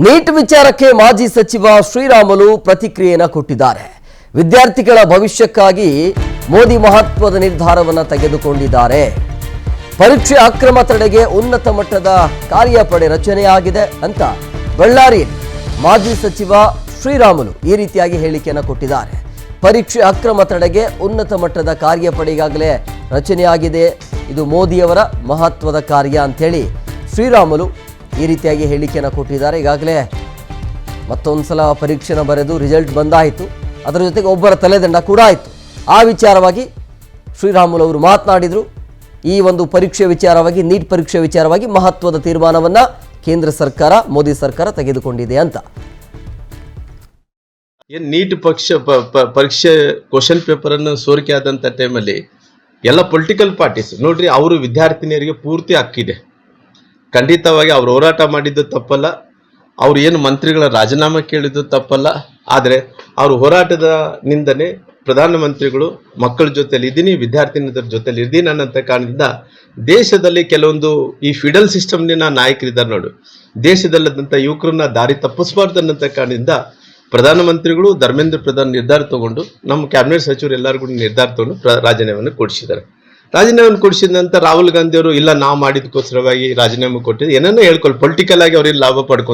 Neat ವಿಚಾರಕ್ಕೆ ಮಾಜಿ ಸಚಿವ ಶ್ರೀರಾಮುಲು ಪ್ರತಿಕ್ರಿಯೆಯನ್ನು ಕೊಟ್ಟಿದ್ದಾರೆ. ವಿದ್ಯಾರ್ಥಿಗಳ ಭವಿಷ್ಯಕ್ಕಾಗಿ ಮೋದಿ ಮಹತ್ವದ ನಿರ್ಧಾರವನ್ನು ತೆಗೆದುಕೊಂಡಿದ್ದಾರೆ. ಪರೀಕ್ಷೆ ಅಕ್ರಮ ತಡೆಗೆ ಉನ್ನತ ಮಟ್ಟದ ಕಾರ್ಯಪಡೆ ರಚನೆಯಾಗಿದೆ ಅಂತ ಬಳ್ಳಾರಿಯಲ್ಲಿ ಮಾಜಿ ಸಚಿವ ಶ್ರೀರಾಮುಲು ಈ ರೀತಿಯಾಗಿ ಹೇಳಿಕೆಯನ್ನು ಕೊಟ್ಟಿದ್ದಾರೆ. ಪರೀಕ್ಷೆ ಅಕ್ರಮ ತಡೆಗೆ ಉನ್ನತ ಮಟ್ಟದ ಕಾರ್ಯಪಡೆ ಈಗಾಗಲೇ ರಚನೆಯಾಗಿದೆ. ಇದು ಮೋದಿಯವರ ಮಹತ್ವದ ಕಾರ್ಯ ಅಂಥೇಳಿ ಶ್ರೀರಾಮುಲು ಈ ರೀತಿಯಾಗಿ ಹೇಳಿಕೆಯನ್ನು ಕೊಟ್ಟಿದ್ದಾರೆ. ಈಗಾಗಲೇ ಮತ್ತೊಂದು ಸಲ ಪರೀಕ್ಷೆನ ಬರೆದು ರಿಸಲ್ಟ್ ಬಂದಾಯಿತು. ಅದರ ಜೊತೆಗೆ ಒಬ್ಬರ ತಲೆದಂಡ ಕೂಡ ಆಯಿತು. ಆ ವಿಚಾರವಾಗಿ ಶ್ರೀರಾಮುಲು ಅವರು ಮಾತನಾಡಿದರು. ಈ ಒಂದು ಪರೀಕ್ಷೆ ವಿಚಾರವಾಗಿ, ನೀಟ್ ಪರೀಕ್ಷೆ ವಿಚಾರವಾಗಿ ಮಹತ್ವದ ತೀರ್ಮಾನವನ್ನು ಕೇಂದ್ರ ಸರ್ಕಾರ, ಮೋದಿ ಸರ್ಕಾರ ತೆಗೆದುಕೊಂಡಿದೆ ಅಂತ. ಏನು ನೀಟ್ ಪರೀಕ್ಷೆ ಕ್ವಶನ್ ಪೇಪರ್ ಅನ್ನು ಸೋರಿಕೆ ಆದಂಥ ಟೈಮಲ್ಲಿ ಎಲ್ಲ ಪೊಲಿಟಿಕಲ್ ಪಾರ್ಟೀಸ್ ನೋಡ್ರಿ, ಅವರು ವಿದ್ಯಾರ್ಥಿನಿಯರಿಗೆ ಪೂರ್ತಿ ಹಕ್ಕಿದೆ. ಖಂಡಿತವಾಗಿ ಅವ್ರು ಹೋರಾಟ ಮಾಡಿದ್ದು ತಪ್ಪಲ್ಲ, ಅವ್ರು ಏನು ಮಂತ್ರಿಗಳ ರಾಜೀನಾಮೆ ಕೇಳಿದ್ದು ತಪ್ಪಲ್ಲ. ಆದರೆ ಅವ್ರ ಹೋರಾಟದ ನಿಂದನೆ ಪ್ರಧಾನಮಂತ್ರಿಗಳು ಮಕ್ಕಳ ಜೊತೆಲಿ ಇದ್ದೀನಿ, ವಿದ್ಯಾರ್ಥಿನಿಯರ ಜೊತೆಲಿ ಇದ್ದೀನಿ ಅನ್ನೋಂಥ ಕಾರಣದಿಂದ ದೇಶದಲ್ಲಿ ಕೆಲವೊಂದು ಈ ಫಿಡಲ್ ಸಿಸ್ಟಮ್ನ ನಾಯಕರಿದ್ದಾರೆ ನೋಡು, ದೇಶದಲ್ಲದಂಥ ಯುವಕರನ್ನ ದಾರಿ ತಪ್ಪಿಸಬಾರ್ದು ಅನ್ನೋಂಥ ಕಾರಣದಿಂದ ಪ್ರಧಾನಮಂತ್ರಿಗಳು ಧರ್ಮೇಂದ್ರ ಪ್ರಧಾನ್ ನಿರ್ಧಾರ ತಗೊಂಡು ನಮ್ಮ ಕ್ಯಾಬಿನೆಟ್ ಸಚಿವರು ಎಲ್ಲರಿಗೂ ನಿರ್ಧಾರ ತಗೊಂಡು ರಾಜೀನಾಮೆಯನ್ನು ಕೊಡಿಸಿದ್ದಾರೆ. ರಾಜೀನಾಮೆ ಕೊಡಿಸಿದ ನಂತರ ರಾಹುಲ್ ಗಾಂಧಿ ಅವರು ಇಲ್ಲ ನಾವು ಮಾಡಿದಕ್ಕೋಸ್ಕರವಾಗಿ ರಾಜೀನಾಮೆ ಕೊಟ್ಟಿದ್ದು ಏನನ್ನೋ ಹೇಳ್ಕೊಳ್ಳಿ, ಪೊಲಿಟಿಕಲ್ ಆಗಿ ಅವ್ರಿಗೆ ಲಾಭ ಪಡ್ಕೊಂಡು